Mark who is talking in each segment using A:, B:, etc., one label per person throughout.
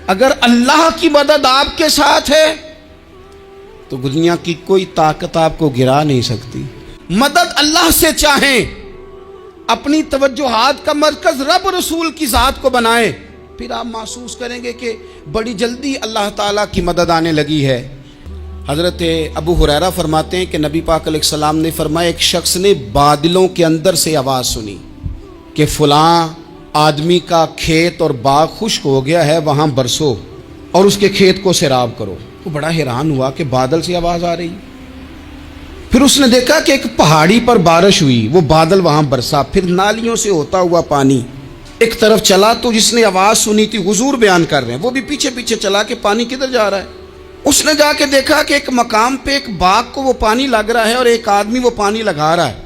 A: اگر اللہ کی مدد آپ کے ساتھ ہے تو دنیا کی کوئی طاقت آپ کو گرا نہیں سکتی۔ مدد اللہ سے چاہیں، اپنی توجہات کا مرکز رب رسول کی ذات کو بنائیں، پھر آپ محسوس کریں گے کہ بڑی جلدی اللہ تعالیٰ کی مدد آنے لگی ہے۔ حضرت ابو ہریرہ فرماتے ہیں کہ نبی پاک علیہ السلام نے فرمایا ایک شخص نے بادلوں کے اندر سے آواز سنی کہ فلاں آدمی کا کھیت اور باغ خشک ہو گیا ہے، وہاں برسو اور اس کے کھیت کو سیراب کرو۔ وہ بڑا حیران ہوا کہ بادل سے آواز آ رہی۔ پھر اس نے دیکھا کہ ایک پہاڑی پر بارش ہوئی، وہ بادل وہاں برسا، پھر نالیوں سے ہوتا ہوا پانی ایک طرف چلا۔ تو جس نے آواز سنی تھی، حضور بیان کر رہے ہیں، وہ بھی پیچھے پیچھے چلا کہ پانی کدھر جا رہا ہے۔ اس نے جا کے دیکھا کہ ایک مقام پہ ایک باغ کو وہ پانی لگ رہا ہے اور ایک آدمی وہ پانی لگا رہا ہے۔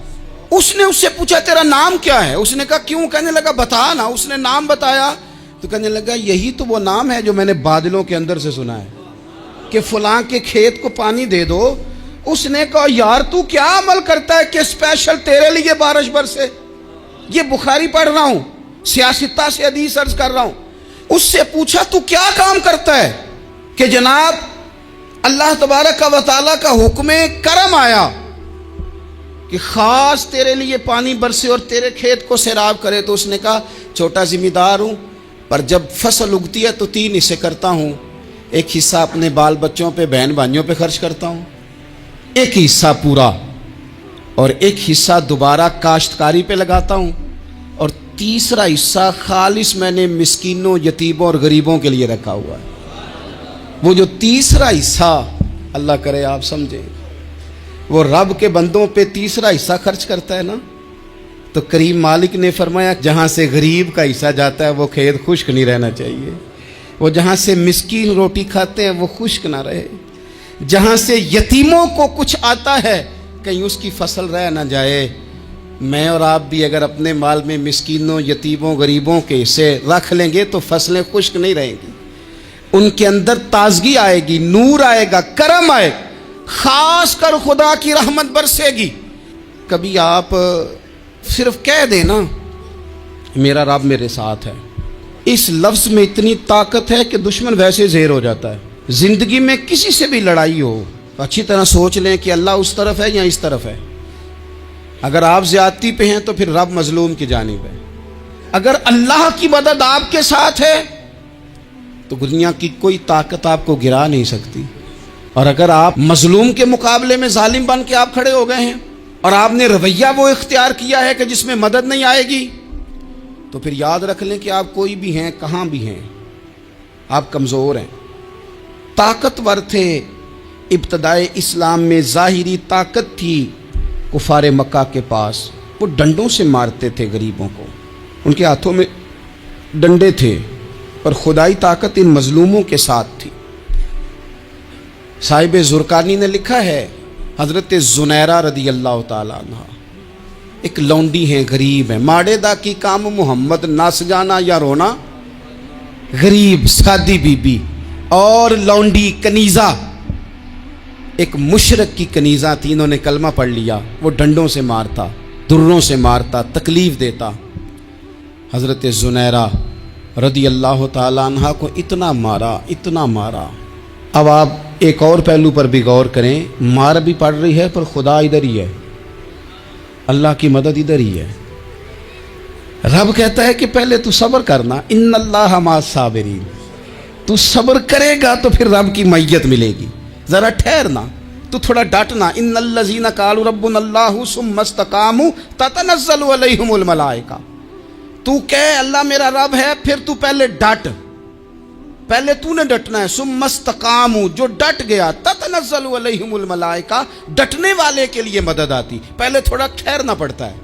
A: اس نے اس سے پوچھا تیرا نام کیا ہے؟ اس نے کہا کیوں؟ کہنے لگا بتا نا۔ اس نے نام بتایا تو کہنے لگا یہی تو وہ نام ہے جو میں نے بادلوں کے اندر سے سنا ہے کہ فلاں کے کھیت کو پانی دے دو۔ اس نے کہا یار تو کیا عمل کرتا ہے کہ اسپیشل تیرے لیے بارش برسے؟ یہ بخاری پڑھ رہا ہوں، سیاستہ سے حدیث عرض کر رہا ہوں۔ اس سے پوچھا تو کیا کام کرتا ہے کہ جناب اللہ تبارک و تعالیٰ کا حکم کرم آیا کہ خاص تیرے لیے پانی برسے اور تیرے کھیت کو سیراب کرے؟ تو اس نے کہا چھوٹا ذمہ دار ہوں، پر جب فصل اگتی ہے تو 3 حصے کرتا ہوں۔ ایک حصہ اپنے بال بچوں پہ، بہن بھائیوں پہ خرچ کرتا ہوں، ایک حصہ پورا، اور ایک حصہ دوبارہ کاشتکاری پہ لگاتا ہوں، اور تیسرا حصہ خالص میں نے مسکینوں، یتیموں اور غریبوں کے لیے رکھا ہوا ہے۔ وہ جو تیسرا حصہ، اللہ کرے آپ سمجھیں، وہ رب کے بندوں پہ تیسرا حصہ خرچ کرتا ہے نا، تو کریم مالک نے فرمایا جہاں سے غریب کا حصہ جاتا ہے وہ کھیت خشک نہیں رہنا چاہیے، وہ جہاں سے مسکین روٹی کھاتے ہیں وہ خشک نہ رہے، جہاں سے یتیموں کو کچھ آتا ہے کہیں اس کی فصل رہ نہ جائے۔ میں اور آپ بھی اگر اپنے مال میں مسکینوں، یتیموں، غریبوں کے حصے رکھ لیں گے تو فصلیں خشک نہیں رہیں گی، ان کے اندر تازگی آئے گی، نور آئے گا، کرم آئے گا، خاص کر خدا کی رحمت برسے گی۔ کبھی آپ صرف کہہ دیں نا میرا رب میرے ساتھ ہے، اس لفظ میں اتنی طاقت ہے کہ دشمن ویسے زہر ہو جاتا ہے۔ زندگی میں کسی سے بھی لڑائی ہو اچھی طرح سوچ لیں کہ اللہ اس طرف ہے یا اس طرف ہے۔ اگر آپ زیادتی پہ ہیں تو پھر رب مظلوم کی جانب ہے۔ اگر اللہ کی مدد آپ کے ساتھ ہے تو دنیا کی کوئی طاقت آپ کو گرا نہیں سکتی، اور اگر آپ مظلوم کے مقابلے میں ظالم بن کے آپ کھڑے ہو گئے ہیں اور آپ نے رویہ وہ اختیار کیا ہے کہ جس میں مدد نہیں آئے گی، تو پھر یاد رکھ لیں کہ آپ کوئی بھی ہیں، کہاں بھی ہیں، آپ کمزور ہیں۔ طاقتور تھے ابتدائے اسلام میں، ظاہری طاقت تھی کفار مکہ کے پاس، وہ ڈنڈوں سے مارتے تھے غریبوں کو، ان کے ہاتھوں میں ڈنڈے تھے، پر خدائی طاقت ان مظلوموں کے ساتھ تھی۔ صاحب زرقانی نے لکھا ہے حضرت زنیرہ رضی اللہ تعالیٰ عنہ ایک لونڈی ہیں، غریب ہیں، ماڑے دا کی کام محمد نس جانا یا رونا، غریب سادی بی بی اور لونڈی کنیزہ، ایک مشرک کی کنیزہ تھی، انہوں نے کلمہ پڑھ لیا، وہ ڈنڈوں سے مارتا، دروں سے مارتا، تکلیف دیتا۔ حضرت زنیرہ رضی اللہ تعالیٰ عنہ کو اتنا مارا، اتنا مارا۔ اب آپ ایک اور پہلو پر بھی غور کریں، مار بھی پڑ رہی ہے پر خدا ادھر ہی ہے، اللہ کی مدد ادھر ہی ہے۔ رب کہتا ہے کہ پہلے تو صبر کرنا، ان اللہ مع الصابرین، تو صبر کرے گا تو پھر رب کی معیت ملے گی، ذرا ٹھہرنا، تو تھوڑا ڈٹنا۔ ان الذین قالوا ربنا اللہ ثم استقاموا تتنزل علیہم الملائکہ، تو کہے اللہ میرا رب ہے، پھر تو پہلے ڈٹ، پہلے تو نے ڈٹنا ہے۔ ثم استقاموا، جو ڈٹ گیا، تتنزل علیہم الملائکہ، ڈٹنے والے کے لیے مدد آتی، پہلے تھوڑا ٹھہرنا پڑتا ہے،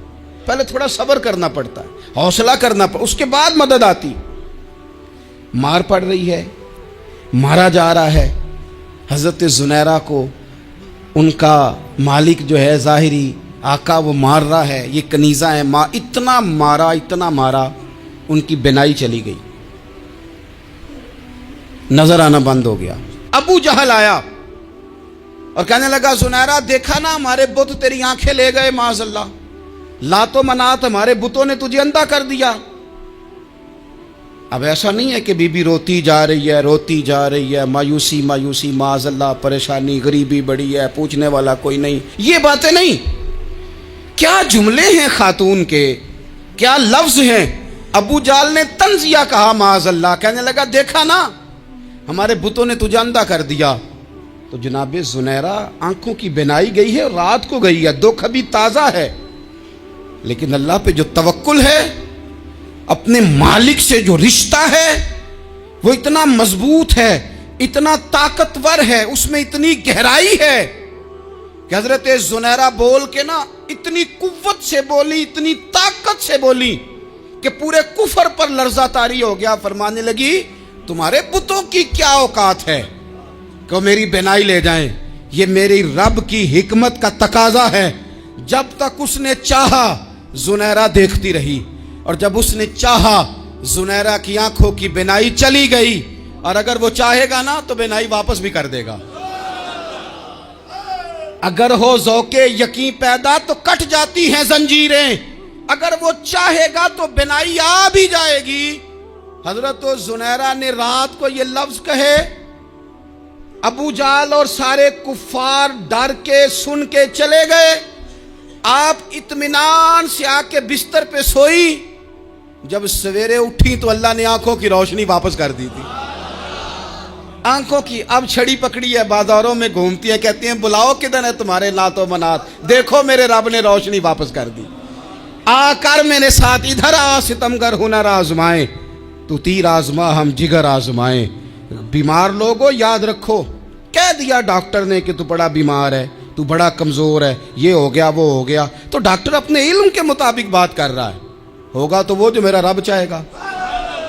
A: پہلے تھوڑا صبر کرنا پڑتا ہے، حوصلہ کرنا پڑتا، اس کے بعد مدد آتی۔ مار پڑ رہی ہے، مارا جا رہا ہے حضرت زنیرہ کو، ان کا مالک جو ہے ظاہری آقا وہ مار رہا ہے، یہ کنیزہ ہے، اتنا مارا، اتنا مارا، ان کی بینائی چلی گئی، نظر آنا بند ہو گیا۔ ابو جہل آیا اور کہنے لگا زنیرہ دیکھا نا ہمارے بت تیری آنکھیں لے گئے، معاذ اللہ، لات و منات ہمارے بتوں نے تجھے اندھا کر دیا۔ اب ایسا نہیں ہے کہ بیوی روتی جا رہی ہے مایوسی معاذ اللہ، پریشانی، غریبی بڑی ہے، پوچھنے والا کوئی نہیں، یہ باتیں نہیں. کیا جملے ہیں خاتون کے، کیا لفظ ہیں. ابو جال نے تنزیہ کہا معاذ اللہ، کہنے لگا دیکھا نا ہمارے بتوں نے تجھے اندھا کر دیا. تو جناب زنیرہ آنکھوں کی بینائی گئی ہے، رات کو گئی ہے، دکھ ابھی تازہ ہے، لیکن اللہ پہ جو توکل ہے، اپنے مالک سے جو رشتہ ہے وہ اتنا مضبوط ہے، اتنا طاقتور ہے، اس میں اتنی گہرائی ہے کہ حضرت زنیرہ بول کے نا اتنی قوت سے بولی، اتنی طاقت سے بولی کہ پورے کفر پر لرزہ طاری ہو گیا. فرمانے لگی تمہارے بتوں کی کیا اوقات ہے کہ میری بینائی لے جائیں، یہ میری رب کی حکمت کا تقاضا ہے. جب تک اس نے چاہا زنیرہ دیکھتی رہی، اور جب اس نے چاہا زنیرہ کی آنکھوں کی بینائی چلی گئی، اور اگر وہ چاہے گا نا تو بینائی واپس بھی کر دے گا. اگر ہو ذوق یقین پیدا تو کٹ جاتی ہیں زنجیریں، اگر وہ چاہے گا تو بینائی آ بھی جائے گی. حضرت زنیرہ نے رات کو یہ لفظ کہے، ابو جال اور سارے کفار ڈر کے سن کے چلے گئے. آپ اطمینان سے آ کے بستر پہ سوئی. جب سویرے اٹھی تو اللہ نے آنکھوں کی روشنی واپس کر دی تھی. آنکھوں کی اب چھڑی پکڑی ہے، بازاروں میں گھومتی ہیں، کہتی ہیں بلاؤ کدھر ہے تمہارے نعت و منات، دیکھو میرے رب نے روشنی واپس کر دی. آ کر میرے ساتھ ادھر آ، ستمگر ہنر آزمائیں، تو تیر آزما ہم جگر آزمائیں. بیمار لوگوں یاد رکھو، کہہ دیا ڈاکٹر نے کہ تو بڑا بیمار ہے، تو بڑا کمزور ہے، یہ ہو گیا وہ ہو گیا، تو ڈاکٹر اپنے علم کے مطابق بات کر رہا ہے. ہوگا تو وہ جو میرا رب چاہے گا.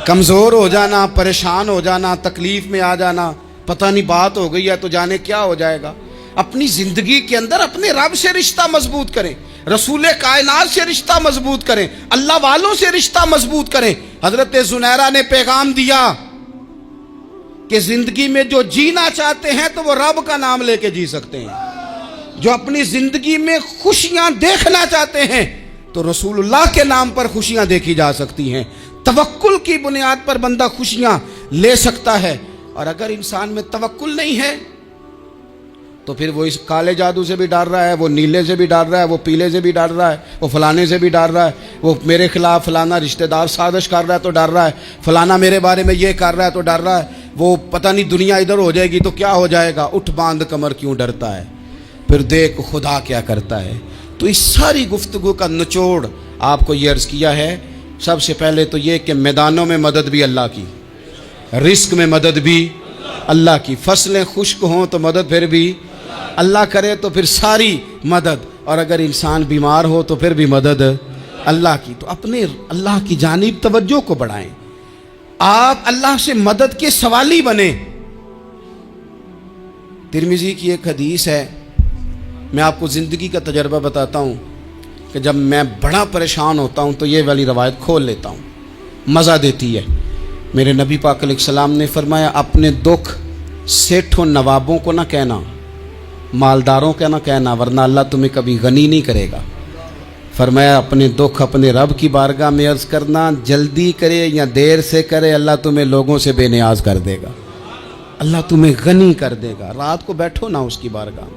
A: کمزور ہو جانا، پریشان ہو جانا، تکلیف میں آ جانا، پتہ نہیں بات ہو گئی ہے تو جانے کیا ہو جائے گا. اپنی زندگی کے اندر اپنے رب سے رشتہ مضبوط کریں، رسول کائنات سے رشتہ مضبوط کریں، اللہ والوں سے رشتہ مضبوط کریں. حضرت زنیرہ نے پیغام دیا کہ زندگی میں جو جینا چاہتے ہیں تو وہ رب کا نام لے کے جی سکتے ہیں. جو اپنی زندگی میں خوشیاں دیکھنا چاہتے ہیں تو رسول اللہ کے نام پر خوشیاں دیکھی جا سکتی ہیں. توکل کی بنیاد پر بندہ خوشیاں لے سکتا ہے. اور اگر انسان میں توکل نہیں ہے تو پھر وہ اس کالے جادو سے بھی ڈر رہا ہے، وہ نیلے سے بھی ڈر رہا ہے، وہ پیلے سے بھی ڈر رہا ہے، وہ فلانے سے بھی ڈر رہا ہے، وہ میرے خلاف فلانا رشتہ دار سازش کر رہا ہے تو ڈر رہا ہے، فلانا میرے بارے میں یہ کر رہا ہے تو ڈر رہا ہے، وہ پتہ نہیں دنیا ادھر ہو جائے گی تو کیا ہو جائے گا. اٹھ باندھ کمر کیوں ڈرتا ہے، پھر دیکھ خدا کیا کرتا ہے. تو اس ساری گفتگو کا نچوڑ آپ کو یہ عرض کیا ہے. سب سے پہلے تو یہ کہ میدانوں میں مدد بھی اللہ کی، رزق میں مدد بھی اللہ کی، فصلیں خشک ہوں تو مدد پھر بھی اللہ کرے، تو پھر ساری مدد. اور اگر انسان بیمار ہو تو پھر بھی مدد اللہ کی. تو اپنے اللہ کی جانب توجہ کو بڑھائیں، آپ اللہ سے مدد کے سوالی بنیں. ترمذی کی ایک حدیث ہے، میں آپ کو زندگی کا تجربہ بتاتا ہوں کہ جب میں بڑا پریشان ہوتا ہوں تو یہ والی روایت کھول لیتا ہوں، مزہ دیتی ہے. میرے نبی پاک علیہ السلام نے فرمایا اپنے دکھ سیٹھوں نوابوں کو نہ کہنا، مالداروں کا نہ کہنا، ورنہ اللہ تمہیں کبھی غنی نہیں کرے گا. فرمایا اپنے دکھ اپنے رب کی بارگاہ میں عرض کرنا، جلدی کرے یا دیر سے کرے اللہ تمہیں لوگوں سے بے نیاز کر دے گا، اللہ تمہیں غنی کر دے گا. رات کو بیٹھو نا اس کی بارگاہ.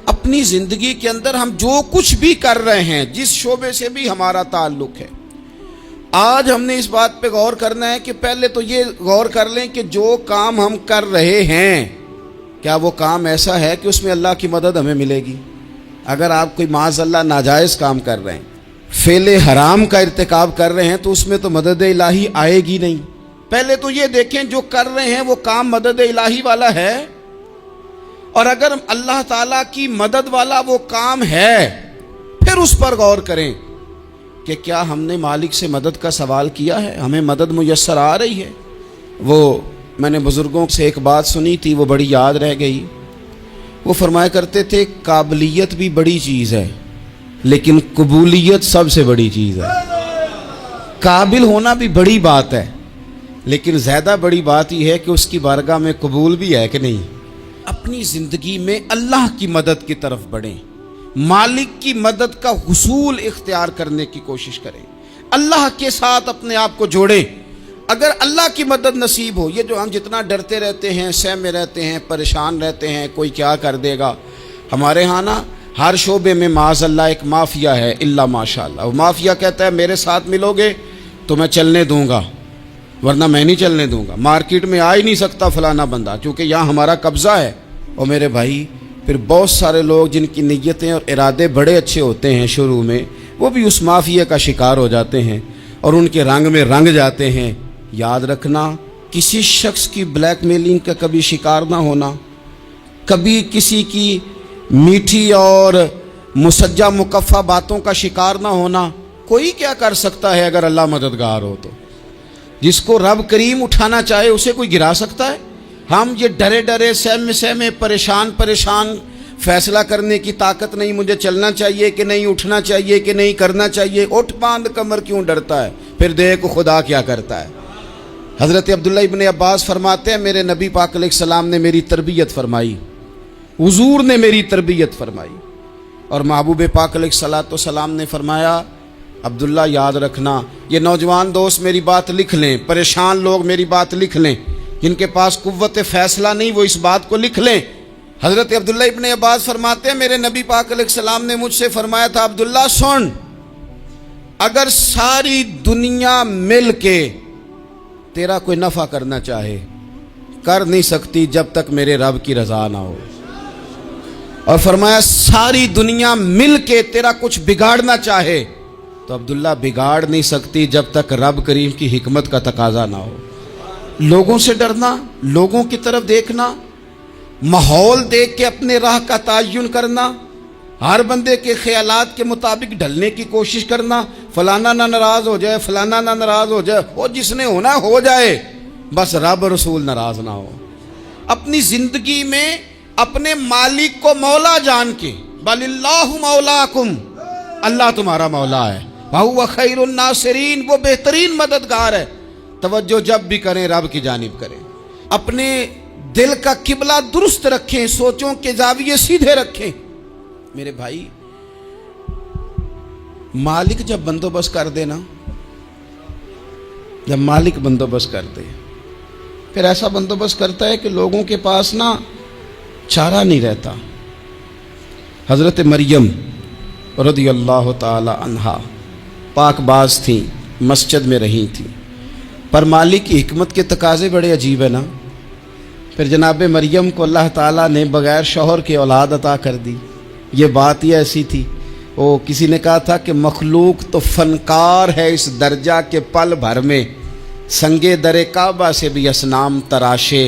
A: اپنی زندگی کے اندر ہم جو کچھ بھی کر رہے ہیں، جس شعبے سے بھی ہمارا تعلق ہے، آج ہم نے اس بات پہ غور کرنا ہے کہ پہلے تو یہ غور کر لیں کہ جو کام ہم کر رہے ہیں کیا وہ کام ایسا ہے کہ اس میں اللہ کی مدد ہمیں ملے گی. اگر آپ کوئی معاذ اللہ ناجائز کام کر رہے ہیں، فعل حرام کا ارتکاب کر رہے ہیں، تو اس میں تو مدد الہی آئے گی نہیں. پہلے تو یہ دیکھیں جو کر رہے ہیں وہ کام مدد الہی والا ہے، اور اگر اللہ تعالیٰ کی مدد والا وہ کام ہے پھر اس پر غور کریں کہ کیا ہم نے مالک سے مدد کا سوال کیا ہے، ہمیں مدد میسر آ رہی ہے. وہ میں نے بزرگوں سے ایک بات سنی تھی، وہ بڑی یاد رہ گئی. وہ فرمایا کرتے تھے قابلیت بھی بڑی چیز ہے لیکن قبولیت سب سے بڑی چیز ہے. قابل ہونا بھی بڑی بات ہے لیکن زیادہ بڑی بات یہ ہے کہ اس کی بارگاہ میں قبول بھی ہے کہ نہیں. اپنی زندگی میں اللہ کی مدد کی طرف بڑھیں، مالک کی مدد کا حصول اختیار کرنے کی کوشش کریں، اللہ کے ساتھ اپنے آپ کو جوڑیں. اگر اللہ کی مدد نصیب ہو، یہ جو ہم جتنا ڈرتے رہتے ہیں، سہ میں رہتے ہیں، پریشان رہتے ہیں کوئی کیا کر دے گا، ہمارے ہاں نا ہر شعبے میں معاذ اللہ ایک مافیا ہے، الا ماشاء اللہ. وہ مافیا کہتا ہے میرے ساتھ ملو گے تو میں چلنے دوں گا، ورنہ میں نہیں چلنے دوں گا. مارکیٹ میں آ ہی نہیں سکتا فلانا بندہ، چونکہ یہاں ہمارا قبضہ ہے. اور میرے بھائی پھر بہت سارے لوگ جن کی نیتیں اور ارادے بڑے اچھے ہوتے ہیں شروع میں، وہ بھی اس مافیا کا شکار ہو جاتے ہیں اور ان کے رنگ میں رنگ جاتے ہیں. یاد رکھنا، کسی شخص کی بلیک میلنگ کا کبھی شکار نہ ہونا، کبھی کسی کی میٹھی اور مسجع مکفہ باتوں کا شکار نہ ہونا. کوئی کیا کر سکتا ہے اگر اللہ مددگار ہو تو؟ جس کو رب کریم اٹھانا چاہے اسے کوئی گرا سکتا ہے؟ ہم یہ ڈرے ڈرے سہمے پریشان فیصلہ کرنے کی طاقت نہیں، مجھے چلنا چاہیے کہ نہیں، اٹھنا چاہیے کہ نہیں، کرنا چاہیے. اٹھ باندھ کمر کیوں ڈرتا ہے؟ پھر دیکھ خدا کیا کرتا ہے. حضرت عبداللہ ابن عباس فرماتے ہیں میرے نبی پاک علیہ السلام نے میری تربیت فرمائی، حضور نے میری تربیت فرمائی، اور محبوب پاک علیہ السلام نے فرمایا عبداللہ یاد رکھنا، یہ نوجوان دوست میری بات لکھ لیں، پریشان لوگ میری بات لکھ لیں، جن کے پاس قوت فیصلہ نہیں وہ اس بات کو لکھ لیں. حضرت عبداللہ ابن عباس فرماتے ہیں میرے نبی پاک علیہ السلام نے مجھ سے فرمایا تھا عبداللہ سن، اگر ساری دنیا مل کے تیرا کوئی نفع کرنا چاہے کر نہیں سکتی جب تک میرے رب کی رضا نہ ہو. اور فرمایا ساری دنیا مل کے تیرا کچھ بگاڑنا چاہے تو عبداللہ بگاڑ نہیں سکتی جب تک رب کریم کی حکمت کا تقاضا نہ ہو. لوگوں سے ڈرنا، لوگوں کی طرف دیکھنا، ماحول دیکھ کے اپنے راہ کا تعین کرنا، ہر بندے کے خیالات کے مطابق ڈھلنے کی کوشش کرنا، فلانا نہ ناراض ہو جائے، فلانا نہ ناراض ہو جائے، وہ جس نے ہونا ہو جائے، بس رب رسول ناراض نہ ہو. اپنی زندگی میں اپنے مالک کو مولا جان کے، بل اللہ مولاکم، اللہ تمہارا مولا ہے، وَهُوَ خَيْرُ النَّاصِرِينَ، وہ بہترین مددگار ہے. توجہ جب بھی کریں رب کی جانب کریں. اپنے دل کا قبلہ درست رکھیں، سوچوں کے زاویے سیدھے رکھیں. میرے بھائی مالک جب بندوبست کر دے نا، جب مالک بندوبست کر دے پھر ایسا بندوبست کرتا ہے کہ لوگوں کے پاس نا چارہ نہیں رہتا. حضرت مریم رضی اللہ تعالی عنہا پاک باز تھیں، مسجد میں رہی تھیں، پر مالک کی حکمت کے تقاضے بڑے عجیب ہیں نا. پھر جناب مریم کو اللہ تعالیٰ نے بغیر شوہر کے اولاد عطا کر دی. یہ بات ہی ایسی تھی، وہ کسی نے کہا تھا کہ مخلوق تو فنکار ہے اس درجہ کے پل بھر میں سنگے در کعبہ سے بھی اصنام تراشے،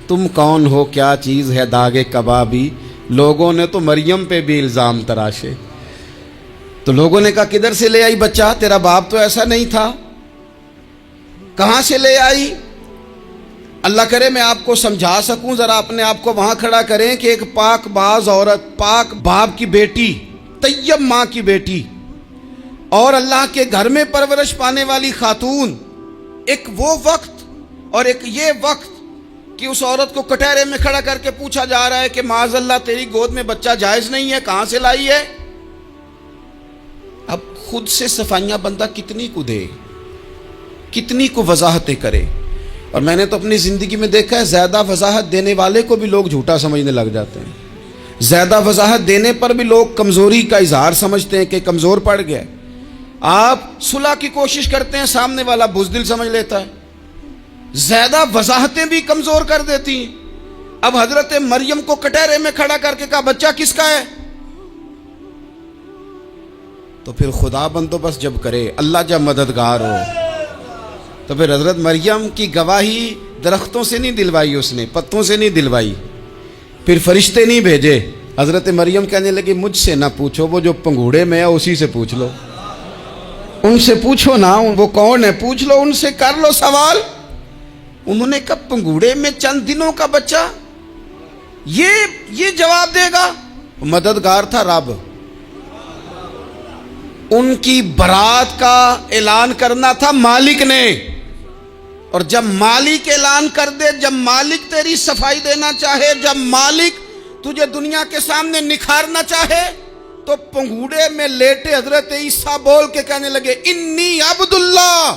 A: تم کون ہو کیا چیز ہے داغے کبابی. لوگوں نے تو مریم پہ بھی الزام تراشے. تو لوگوں نے کہا کدھر سے لے آئی بچہ، تیرا باپ تو ایسا نہیں تھا، کہاں سے لے آئی؟ اللہ کرے میں آپ کو سمجھا سکوں، ذرا اپنے آپ کو وہاں کھڑا کریں کہ ایک پاک باز عورت، پاک باپ کی بیٹی، طیب ماں کی بیٹی، اور اللہ کے گھر میں پرورش پانے والی خاتون، ایک وہ وقت اور ایک یہ وقت کہ اس عورت کو کٹہرے میں کھڑا کر کے پوچھا جا رہا ہے کہ معاذ اللہ تیری گود میں بچہ جائز نہیں ہے، کہاں سے لائی ہے؟ اب خود سے صفائیاں بندہ کتنی کو دے، کتنی کو وضاحتیں کرے. اور میں نے تو اپنی زندگی میں دیکھا ہے زیادہ وضاحت دینے والے کو بھی لوگ جھوٹا سمجھنے لگ جاتے ہیں. زیادہ وضاحت دینے پر بھی لوگ کمزوری کا اظہار سمجھتے ہیں کہ کمزور پڑ گیا. آپ صلح کی کوشش کرتے ہیں، سامنے والا بزدل سمجھ لیتا ہے. زیادہ وضاحتیں بھی کمزور کر دیتی ہیں. اب حضرت مریم کو کٹہرے میں کھڑا کر کے کہا بچہ کس کا ہے؟ تو پھر خدا بندوبست جب کرے، اللہ جب مددگار ہو، تو پھر حضرت مریم کی گواہی درختوں سے نہیں دلوائی، اس نے پتوں سے نہیں دلوائی، پھر فرشتے نہیں بھیجے. حضرت مریم کہنے لگی مجھ سے نہ پوچھو، وہ جو پنگوڑے میں ہے اسی سے پوچھ لو، ان سے پوچھو نا وہ کون ہے، پوچھ لو ان سے، کر لو سوال. انہوں نے کہا پنگوڑے میں چند دنوں کا بچہ یہ جواب دے گا؟ مددگار تھا رب. ان کی برات کا اعلان کرنا تھا مالک نے، اور جب مالک اعلان کر دے، جب مالک تیری صفائی دینا چاہے، جب مالک تجھے دنیا کے سامنے نکھارنا چاہے، تو پنگوڑے میں لیٹے حضرت عیسیٰ بول کے کہنے لگے انی عبداللہ،